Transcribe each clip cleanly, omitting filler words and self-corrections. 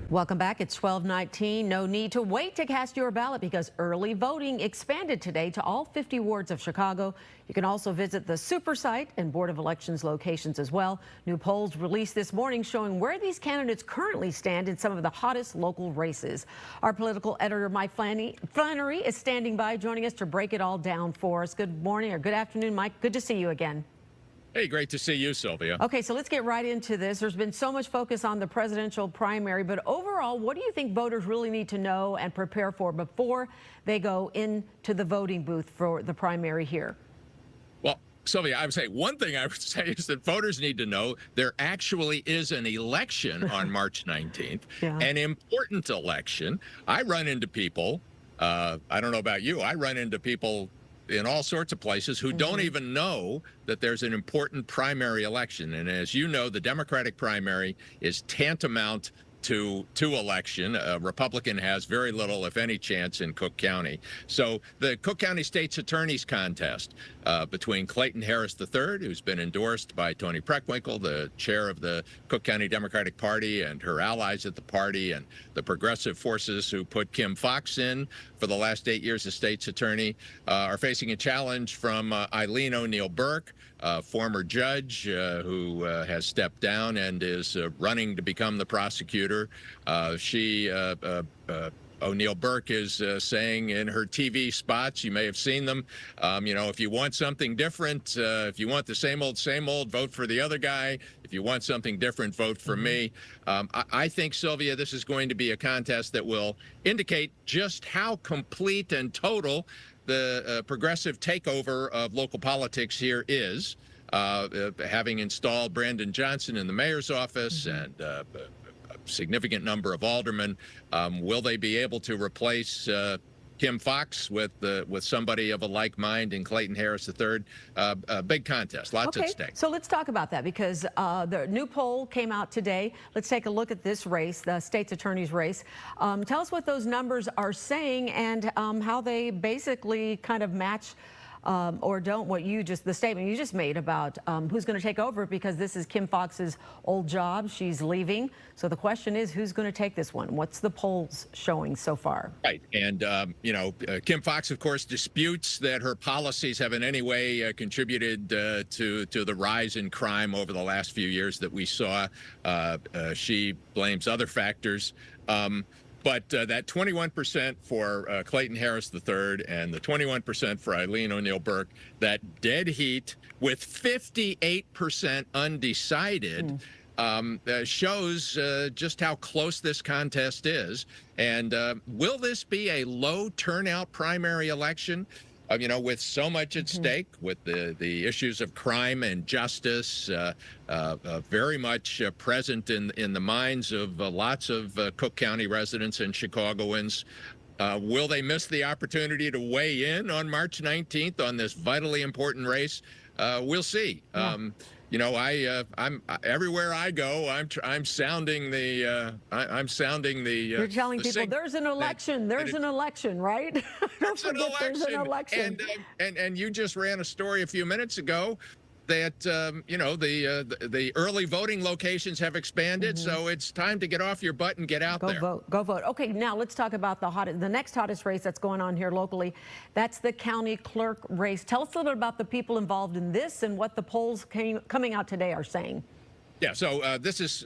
Welcome back. It's 12:19. No need to wait to cast your ballot because early voting expanded today to all 50 wards of Chicago. You can also visit the super site and Board of Elections locations as well. New polls released this morning showing where these candidates currently stand in some of the hottest local races. Our political editor, Mike Flannery, is standing by, joining us to break it all down for us. Good morning or good afternoon, Mike. Good to see you again. Hey, great to see you, Sylvia. Okay, so let's get right into this. There's been so much focus on the presidential primary, but overall, what do you think voters really need to know and prepare for before they go into the voting booth for the primary here? Well, Sylvia, I would say one thing I would say is that voters need to know there actually is an election on March 19th, an important election. I run into people, I don't know about you, I run into people in all sorts of places who don't even know that there's an important primary election. And as you know, the Democratic primary is tantamount to election. A Republican has very little, if any, chance in Cook County. So the Cook County State's Attorney's contest between Clayton Harris III, who's been endorsed by Tony Preckwinkle, the chair of the Cook County Democratic Party, and her allies at the party, and the progressive forces who put Kim Foxx in for the last 8 years as state's attorney, are facing a challenge from Eileen O'Neill Burke, a former judge who has stepped down and is running to become the prosecutor. O'Neill Burke is saying in her TV spots, you may have seen them, you know, if you want something different, if you want the same old, vote for the other guy. If you want something different, vote for me. I think, Sylvia, this is going to be a contest that will indicate just how complete and total the progressive takeover of local politics here is, having installed Brandon Johnson in the mayor's office and significant number of aldermen. Will they be able to replace Kim Foxx with somebody of a like mind in Clayton Harris III? A big contest, lots at stake. So let's talk about that because the new poll came out today. Let's take a look at this race, the state's attorney's race. Tell us what those numbers are saying and how they basically kind of match or don't the statement you just made about who's going to take over, because this is Kim Foxx's old job. She's leaving. So the question is, who's going to take this one? What's the polls showing so far? Right. And, you know, Kim Foxx, of course, disputes that her policies have in any way contributed to the rise in crime over the last few years that we saw. She blames other factors. But that 21% for Clayton Harris III and the 21% for Eileen O'Neill Burke, that dead heat with 58% undecided, shows just how close this contest is. And will this be a low turnout primary election? You know, with so much at stake, with the issues of crime and justice very much present in the minds of lots of Cook County residents and Chicagoans. Will they miss the opportunity to weigh in on March 19th on this vitally important race? We'll see. You know, I'm everywhere I go. I'm sounding the. You're telling people there's an election. There's an election, right? Don't forget there's an election. And you just ran a story a few minutes ago that you know, the early voting locations have expanded, so it's time to get off your butt and get out there. Go vote. Okay, now let's talk about the next hottest race that's going on here locally. That's the county clerk race. Tell us a little bit about the people involved in this and what the polls coming out today are saying. Yeah, so this is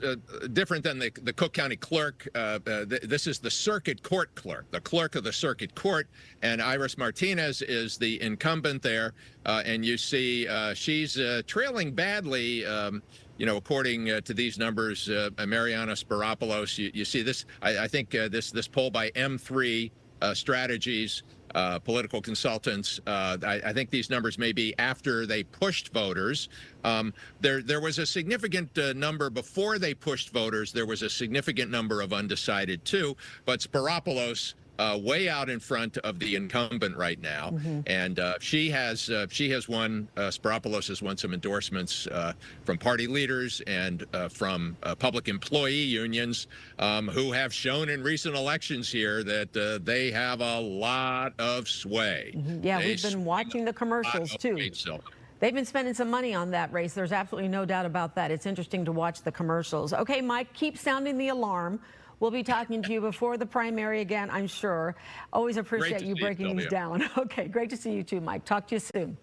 different than the Cook County clerk. This is the circuit court clerk, the clerk of the circuit court, and Iris Martinez is the incumbent there. And you see she's trailing badly, you know, according to these numbers, Mariana Spiropoulos. You see this, I think this poll by M3 Strategies, political consultants. I think these numbers may be after they pushed voters. There was a significant number before they pushed voters. There was a significant number of undecided too, but Spiropoulos way out in front of the incumbent right now, and she has won. Spiropoulos has won some endorsements from party leaders and from public employee unions who have shown in recent elections here that they have a lot of sway. Yeah, we've been watching the commercials too. They've been spending some money on that race. There's absolutely no doubt about that. It's interesting to watch the commercials. Okay, Mike, keep sounding the alarm. We'll be talking to you before the primary again, I'm sure. Always appreciate you breaking these down. Okay, great to see you too, Mike. Talk to you soon.